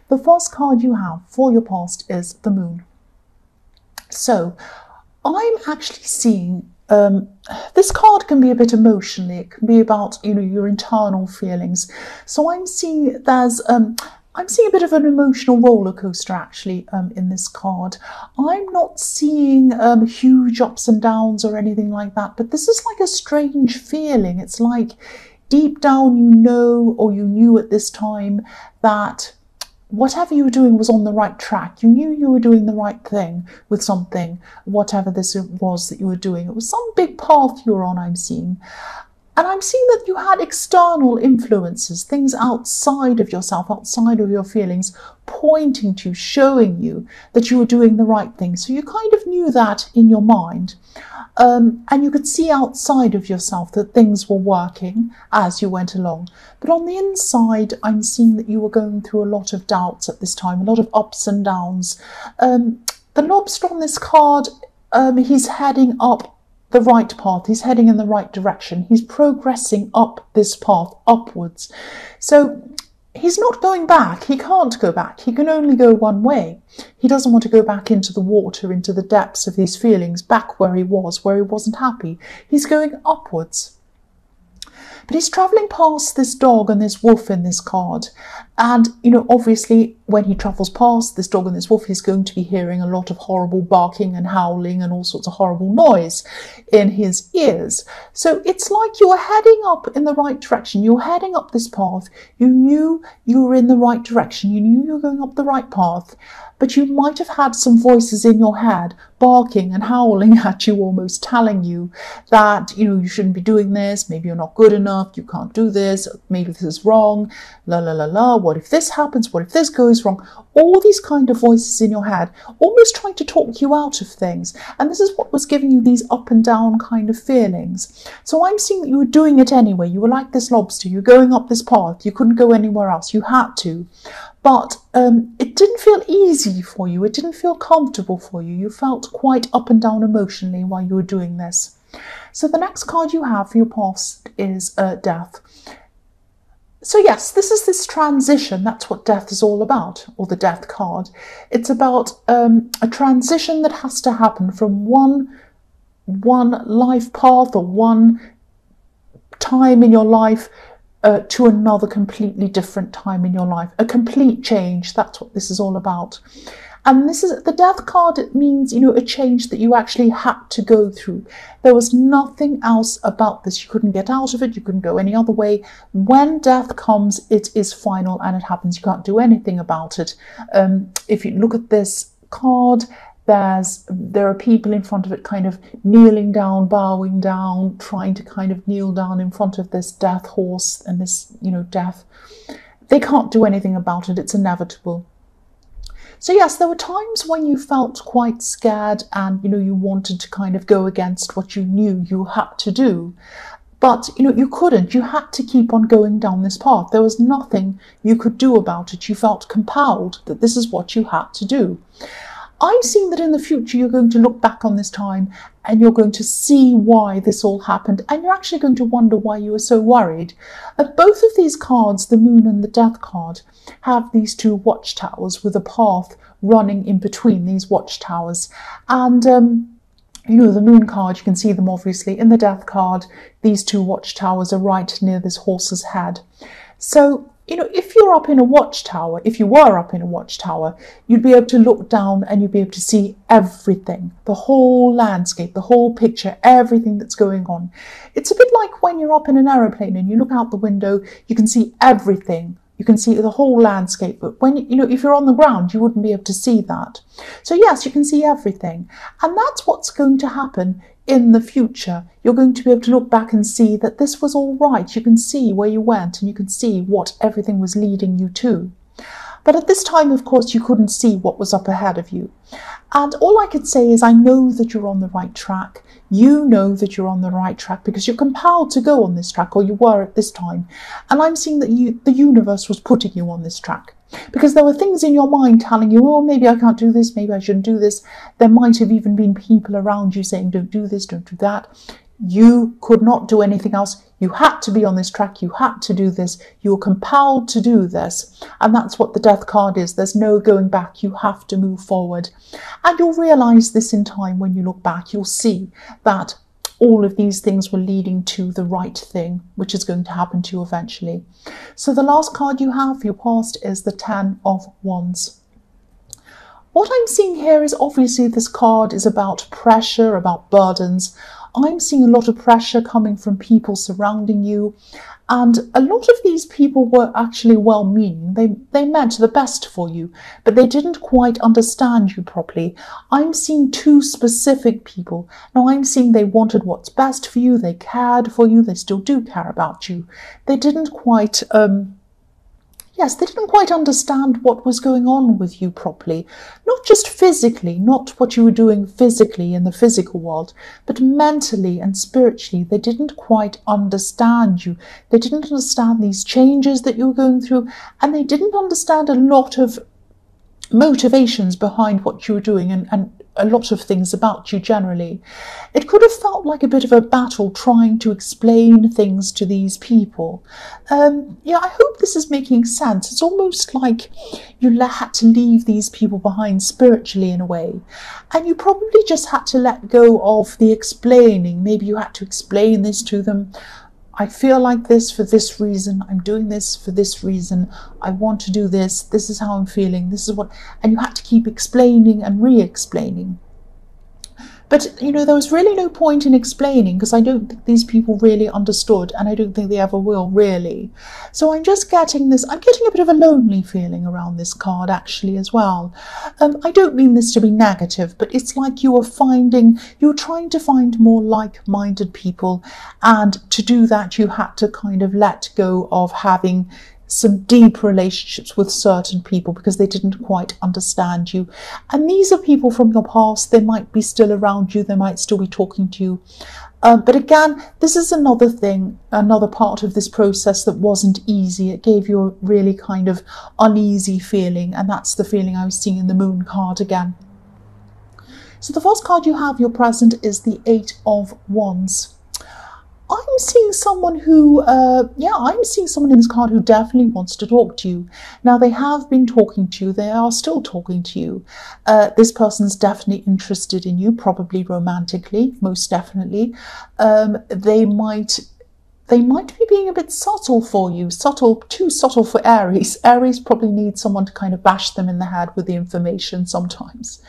The first card you have for your past is the Moon. So I'm actually seeing this card can be a bit emotional. It can be about, you know, your internal feelings. So I'm seeing I'm seeing a bit of an emotional roller coaster actually in this card. I'm not seeing huge ups and downs or anything like that, but this is like a strange feeling. It's like deep down you know, or you knew at this time, that whatever you were doing was on the right track. You knew you were doing the right thing with something, whatever this was that you were doing. It was some big path you were on, I'm seeing. And I'm seeing that you had external influences, things outside of yourself, outside of your feelings, pointing to, showing you that you were doing the right thing. So you kind of knew that in your mind. And you could see outside of yourself that things were working as you went along. But on the inside, I'm seeing that you were going through a lot of doubts at this time, a lot of ups and downs. The lobster on this card, he's heading up the right path. He's heading in the right direction. He's progressing up this path, upwards. So he's not going back. He can't go back. He can only go one way. He doesn't want to go back into the water, into the depths of these feelings, back where he wasn't happy. He's going upwards. But he's travelling past this dog and this wolf in this card. And, you know, obviously when he travels past this dog and this wolf, he's going to be hearing a lot of horrible barking and howling and all sorts of horrible noise in his ears. So it's like you were heading up in the right direction. You were heading up this path. You knew you were in the right direction. You knew you were going up the right path. But you might have had some voices in your head barking and howling at you, almost telling you that, you know, you shouldn't be doing this, maybe you're not good enough, you can't do this, maybe this is wrong, la la la la, what if this happens, what if this goes wrong? All these kind of voices in your head, almost trying to talk you out of things. And this is what was giving you these up and down kind of feelings. So I'm seeing that you were doing it anyway. You were like this lobster, you're going up this path, you couldn't go anywhere else, you had to. But it didn't feel easy for you. It didn't feel comfortable for you. You felt quite up and down emotionally while you were doing this. So the next card you have for your past is Death. So yes, this is this transition. That's what Death is all about, or the Death card. It's about a transition that has to happen from one life path or one time in your life to another completely different time in your life. A complete change. That's what this is all about. And this is the Death card. It means, you know, a change that you actually had to go through. There was nothing else about this. You couldn't get out of it. You couldn't go any other way. When death comes, it is final and it happens. You can't do anything about it. If you look at this card, there are people in front of it kind of kneeling down, bowing down, trying to kind of kneel down in front of this death horse and this, you know, death. They can't do anything about it. It's inevitable. So yes, there were times when you felt quite scared and, you know, you wanted to kind of go against what you knew you had to do. But, you know, you couldn't. You had to keep on going down this path. There was nothing you could do about it. You felt compelled that this is what you had to do. I'm seeing that in the future you're going to look back on this time and you're going to see why this all happened, and you're actually going to wonder why you were so worried. Both of these cards, the Moon and the Death card, have these two watchtowers with a path running in between these watchtowers. And you know, the Moon card, you can see them obviously. In the Death card, these two watchtowers are right near this horse's head. So, you know, if you're up in a watchtower, if you were up in a watchtower, you'd be able to look down and you'd be able to see everything, the whole landscape, the whole picture, everything that's going on. It's a bit like when you're up in an aeroplane and you look out the window, you can see everything. You can see the whole landscape, but when, you know, if you're on the ground, you wouldn't be able to see that. So yes, you can see everything. And that's what's going to happen in the future. You're going to be able to look back and see that this was all right. You can see where you went and you can see what everything was leading you to. But at this time, of course, you couldn't see what was up ahead of you. And all I could say is I know that you're on the right track. You know that you're on the right track because you're compelled to go on this track, or you were at this time. And I'm seeing that the universe was putting you on this track because there were things in your mind telling you, oh, maybe I can't do this, maybe I shouldn't do this. There might have even been people around you saying, don't do this, don't do that. You could not do anything else. You had to be on this track. You had to do this. You were compelled to do this. And that's what the death card is. There's no going back. You have to move forward. And you'll realize this in time when you look back. You'll see that all of these things were leading to the right thing, which is going to happen to you eventually. So the last card you have for your past is the 10 of Wands. What I'm seeing here is obviously this card is about pressure, about burdens. I'm seeing a lot of pressure coming from people surrounding you. And a lot of these people were actually well-meaning. They meant the best for you, but they didn't quite understand you properly. I'm seeing two specific people. Now I'm seeing they wanted what's best for you. They cared for you. They still do care about you. They didn't quite... Yes, they didn't quite understand what was going on with you properly. Not just physically, not what you were doing physically in the physical world, but mentally and spiritually. They didn't quite understand you. They didn't understand these changes that you were going through, and they didn't understand a lot of motivations behind what you were doing and a lot of things about you generally. It could have felt like a bit of a battle trying to explain things to these people. Yeah, I hope this is making sense. It's almost like you had to leave these people behind spiritually in a way. And you probably just had to let go of the explaining. Maybe you had to explain this to them. I feel like this for this reason. I'm doing this for this reason. I want to do this. This is how I'm feeling. This is what... And you had to keep explaining and re-explaining. But, you know, there was really no point in explaining because I don't think these people really understood, and I don't think they ever will, really. So I'm just getting this, I'm getting a bit of a lonely feeling around this card, actually, as well. I don't mean this to be negative, but it's like you're trying to find more like-minded people, and to do that, you had to kind of let go of having some deep relationships with certain people because they didn't quite understand you. And these are people from your past. They might be still around you. They might still be talking to you. But again, this is another thing, another part of this process that wasn't easy. It gave you a really kind of uneasy feeling. And that's the feeling I was seeing in the Moon card again. So the first card you have, your present, is the 8 of Wands. I'm seeing someone who, I'm seeing someone in this card who definitely wants to talk to you. Now, they have been talking to you. They are still talking to you. This person's definitely interested in you, probably romantically, most definitely. They might be being a bit subtle for you, too subtle for Aries. Aries probably needs someone to kind of bash them in the head with the information sometimes.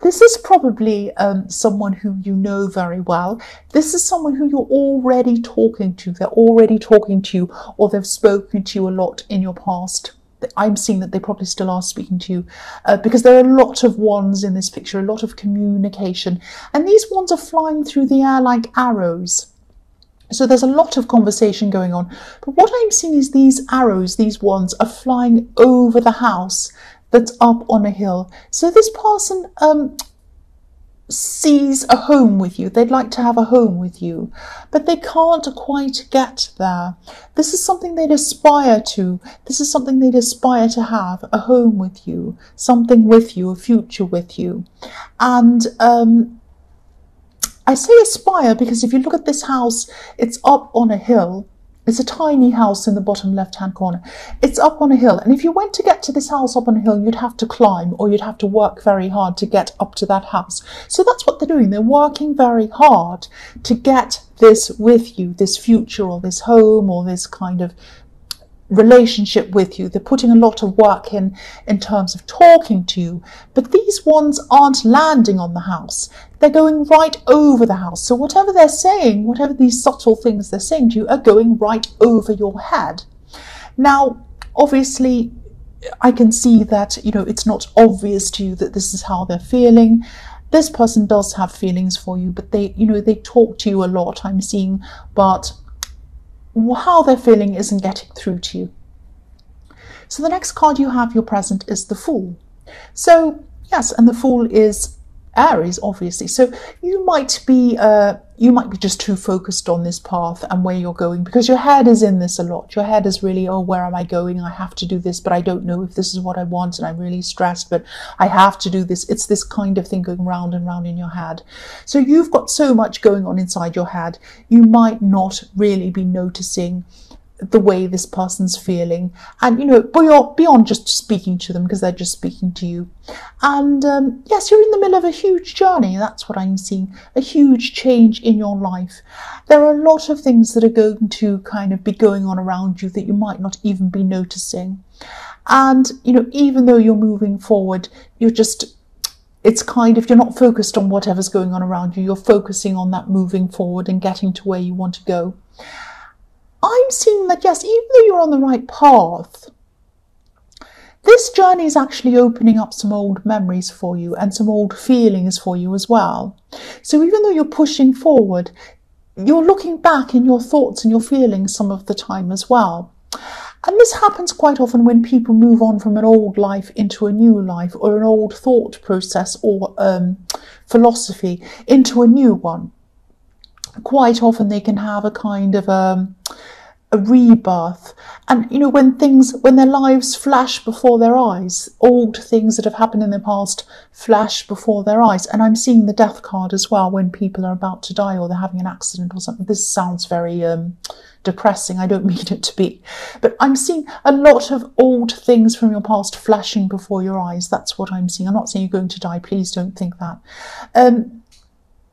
This is probably someone who you know very well. This is someone who you're already talking to. They're already talking to you, or they've spoken to you a lot in your past. I'm seeing that they probably still are speaking to you because there are a lot of wands in this picture, a lot of communication. And these wands are flying through the air like arrows. So there's a lot of conversation going on. But what I'm seeing is these arrows, these wands, are flying over the house that's up on a hill. So this person sees a home with you. They'd like to have a home with you, but they can't quite get there. This is something they'd aspire to. This is something they'd aspire to have, a home with you, something with you, a future with you. And I say aspire because if you look at this house, it's up on a hill. It's a tiny house in the bottom left-hand corner. It's up on a hill. And if you went to get to this house up on a hill, you'd have to climb or you'd have to work very hard to get up to that house. So that's what they're doing. They're working very hard to get this with you, this future or this home or this kind of relationship with you. They're putting a lot of work in terms of talking to you, but these ones aren't landing on the house. They're going right over the house. So whatever they're saying, whatever these subtle things they're saying to you are going right over your head. Now, obviously, I can see that, you know, it's not obvious to you that this is how they're feeling. This person does have feelings for you, but they, you know, they talk to you a lot, I'm seeing, but how they're feeling isn't getting through to you. So the next card you have, your present, is the Fool. So yes, and the Fool is Aries, obviously. So you might be just too focused on this path and where you're going, because your head is in this a lot. Your head is really, oh, where am I going? I have to do this, but I don't know if this is what I want, and I'm really stressed, but I have to do this. It's this kind of thing going round and round in your head. So you've got so much going on inside your head, you might not really be noticing the way this person's feeling, and beyond just speaking to them, because they're just speaking to you. And yes, you're in the middle of a huge journey. That's what I'm seeing, a huge change in your life. There are a lot of things that are going to kind of be going on around you that you might not even be noticing. And even though you're moving forward, it's kind of, you're not focused on whatever's going on around you. You're focusing on that moving forward and getting to where you want to go. I'm seeing that, yes, even though you're on the right path, this journey is actually opening up some old memories for you and some old feelings for you as well. So even though you're pushing forward, you're looking back in your thoughts and your feelings some of the time as well. And this happens quite often when people move on from an old life into a new life, or an old thought process or philosophy into a new one. Quite often they can have a kind of a rebirth, and when their lives flash before their eyes, old things that have happened in the past flash before their eyes. And I'm seeing the death card as well when people are about to die, or they're having an accident or something. This sounds very depressing. I don't mean it to be, but I'm seeing a lot of old things from your past flashing before your eyes. That's what I'm seeing. I'm not saying you're going to die, please don't think that.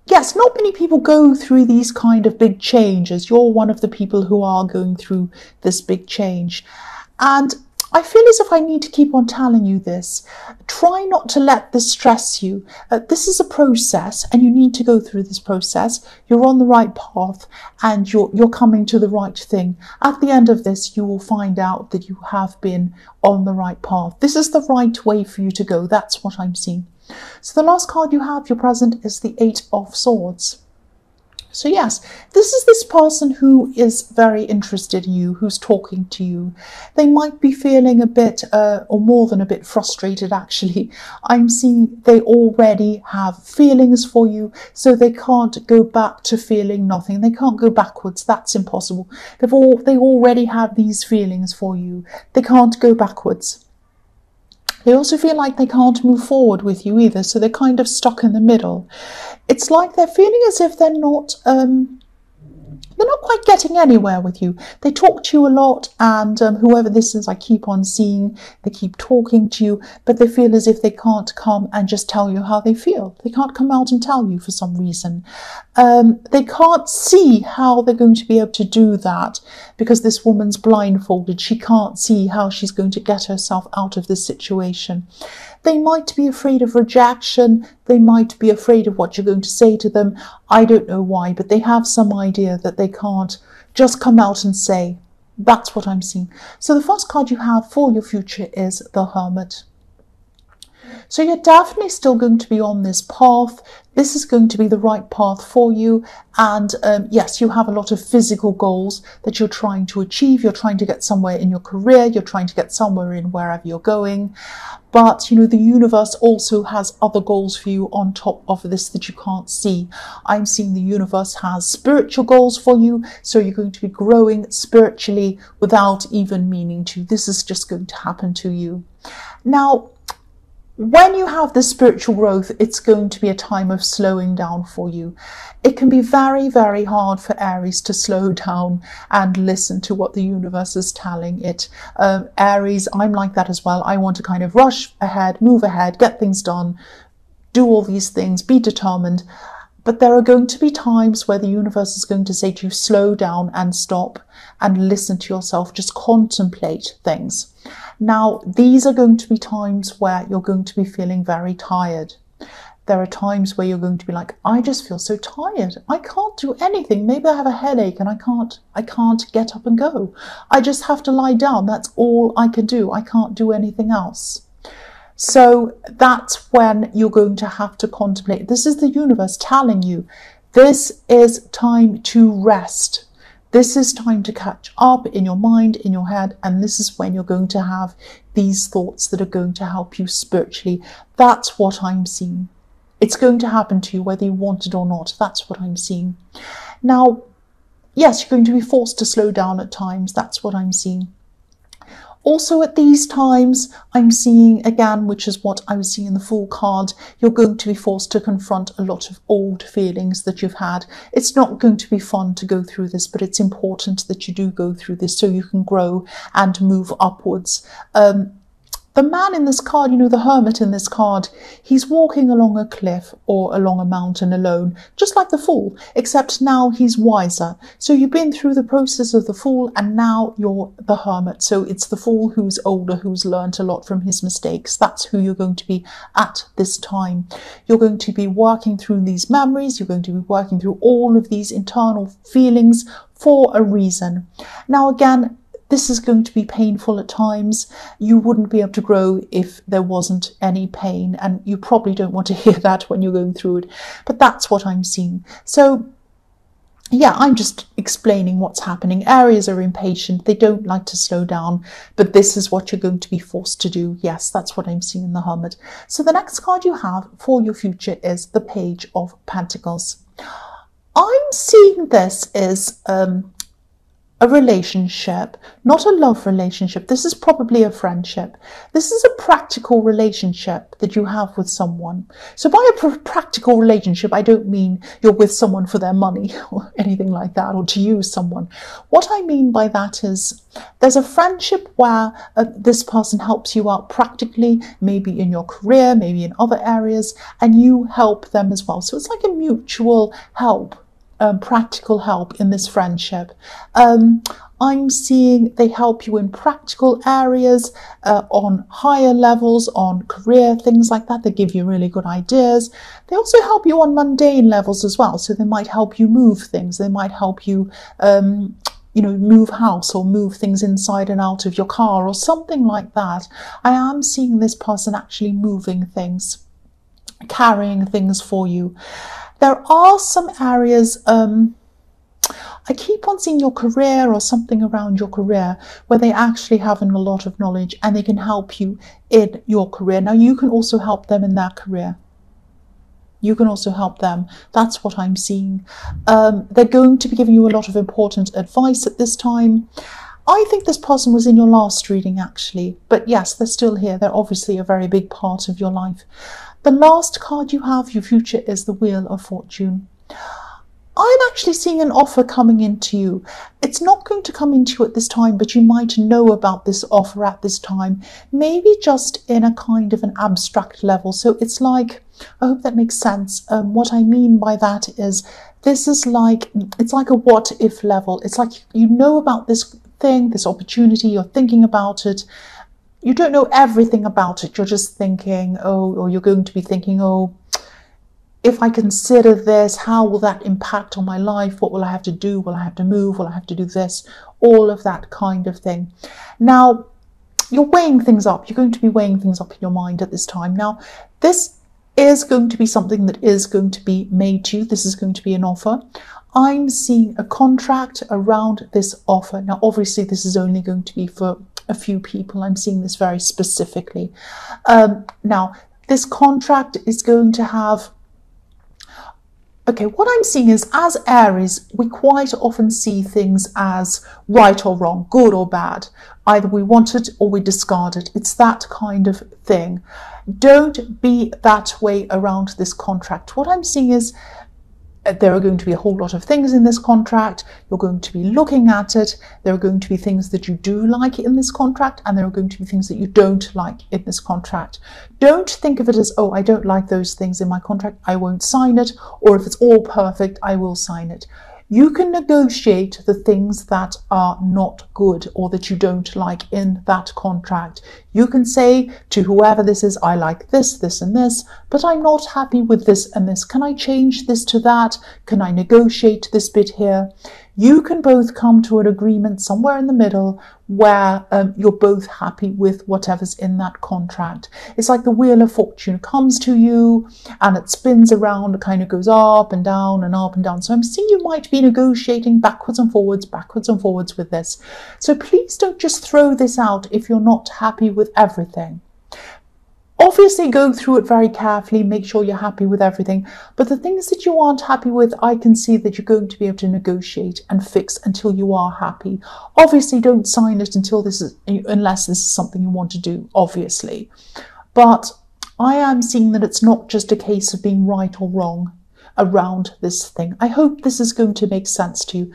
Yes, not many people go through these kind of big changes. You're one of the people who are going through this big change. And I feel as if I need to keep on telling you this. Try not to let this stress you. This is a process, and you need to go through this process. You're on the right path, and you're coming to the right thing. At the end of this, you will find out that you have been on the right path. This is the right way for you to go. That's what I'm seeing. So the last card you have, your present, is the 8 of Swords. So yes, this is this person who is very interested in you, who's talking to you. They might be feeling a bit, or more than a bit frustrated actually. I'm seeing they already have feelings for you, so they can't go back to feeling nothing. They can't go backwards. That's impossible. They already have these feelings for you. They can't go backwards. They also feel like they can't move forward with you either, so they're kind of stuck in the middle. It's like they're feeling as if they're not quite getting anywhere with you. They talk to you a lot, and whoever this is, I keep on seeing, they keep talking to you, but they feel as if they can't come and just tell you how they feel. They can't come out and tell you for some reason. They can't see how they're going to be able to do that, because this woman's blindfolded. She can't see how she's going to get herself out of this situation. They might be afraid of rejection. They might be afraid of what you're going to say to them. I don't know why, but they have some idea that they can't just come out and say. That's what I'm seeing. So the first card you have for your future is the Hermit. So you're definitely still going to be on this path. This is going to be the right path for you. And yes, you have a lot of physical goals that you're trying to achieve. You're trying to get somewhere in your career. You're trying to get somewhere in wherever you're going. But, the universe also has other goals for you on top of this that you can't see. I'm seeing the universe has spiritual goals for you. So you're going to be growing spiritually without even meaning to. This is just going to happen to you. Now, when you have this spiritual growth, it's going to be a time of slowing down for you. It can be very, very hard for Aries to slow down and listen to what the universe is telling it. Aries, I'm like that as well. I want to kind of rush ahead, move ahead, get things done, do all these things, be determined. But there are going to be times where the universe is going to say to you, slow down and stop and listen to yourself, just contemplate things. Now, these are going to be times where you're going to be feeling very tired. There are times where you're going to be like, I just feel so tired. I can't do anything. Maybe I have a headache and I can't get up and go. I just have to lie down. That's all I can do. I can't do anything else. So that's when you're going to have to contemplate. This is the universe telling you, this is time to rest. This is time to catch up in your mind, in your head, and this is when you're going to have these thoughts that are going to help you spiritually. That's what I'm seeing. It's going to happen to you whether you want it or not. That's what I'm seeing. Now, yes, you're going to be forced to slow down at times. That's what I'm seeing. Also at these times, I'm seeing again, which is what I was seeing in the Fool card, you're going to be forced to confront a lot of old feelings that you've had. It's not going to be fun to go through this, but it's important that you do go through this so you can grow and move upwards. The man in this card, you know, the hermit in this card, he's walking along a cliff or along a mountain alone, just like the Fool, except now he's wiser. So you've been through the process of the Fool and now you're the hermit. So it's the Fool who's older, who's learnt a lot from his mistakes. That's who you're going to be at this time. You're going to be working through these memories. You're going to be working through all of these internal feelings for a reason. Now, again, this is going to be painful at times. You wouldn't be able to grow if there wasn't any pain, and you probably don't want to hear that when you're going through it, but that's what I'm seeing. So yeah, I'm just explaining what's happening. Aries are impatient. They don't like to slow down, but this is what you're going to be forced to do. Yes, that's what I'm seeing in the Hermit. So the next card you have for your future is the Page of Pentacles. I'm seeing this as a relationship, not a love relationship. This is probably a friendship. This is a practical relationship that you have with someone. So by a practical relationship, I don't mean you're with someone for their money or anything like that, or to use someone. What I mean by that is there's a friendship where this person helps you out practically, maybe in your career, maybe in other areas, and you help them as well. So it's like a mutual help. Practical help in this friendship. I'm seeing they help you in practical areas, on higher levels, on career, things like that. They give you really good ideas. They also help you on mundane levels as well. So they might help you move things. They might help you, you know, move house or move things inside and out of your car or something like that. I am seeing this person actually moving things, carrying things for you. There are some areas, I keep on seeing your career or something around your career where they actually have a lot of knowledge and they can help you in your career. Now, you can also help them in their career. You can also help them. That's what I'm seeing. They're going to be giving you a lot of important advice at this time. I think this person was in your last reading, actually. But yes, they're still here. They're obviously a very big part of your life. The last card you have, your future, is the Wheel of Fortune. I'm actually seeing an offer coming into you. It's not going to come into you at this time, but you might know about this offer at this time, maybe just in a kind of an abstract level. So it's like, I hope that makes sense. What I mean by that is this is like, it's like a what if level. It's like you know about this thing, this opportunity, you're thinking about it. You don't know everything about it. You're just thinking, oh, or you're going to be thinking, oh, if I consider this, how will that impact on my life? What will I have to do? Will I have to move? Will I have to do this? All of that kind of thing. Now, you're weighing things up. You're going to be weighing things up in your mind at this time. Now, this is going to be something that is going to be made to you. This is going to be an offer. I'm seeing a contract around this offer. Now, obviously, this is only going to be for a few people. I'm seeing this very specifically. Now, this contract is going to have... Okay, what I'm seeing is, as Aries, we quite often see things as right or wrong, good or bad. Either we want it or we discard it. It's that kind of thing. Don't be that way around this contract. What I'm seeing is there are going to be a whole lot of things in this contract. You're going to be looking at it. There are going to be things that you do like in this contract, and there are going to be things that you don't like in this contract. Don't think of it as, oh, I don't like those things in my contract, I won't sign it, or if it's all perfect, I will sign it. You can negotiate the things that are not good or that you don't like in that contract. You can say to whoever this is, I like this, this and this, but I'm not happy with this and this. Can I change this to that? Can I negotiate this bit here? You can both come to an agreement somewhere in the middle where you're both happy with whatever's in that contract. It's like the Wheel of Fortune comes to you and it spins around, it kind of goes up and down and up and down. So I'm seeing you might be negotiating backwards and forwards with this. So please don't just throw this out if you're not happy with everything. Obviously, go through it very carefully, make sure you're happy with everything. But the things that you aren't happy with, I can see that you're going to be able to negotiate and fix until you are happy. Obviously, don't sign it unless this is something you want to do, obviously. But I am seeing that it's not just a case of being right or wrong around this thing. I hope this is going to make sense to you.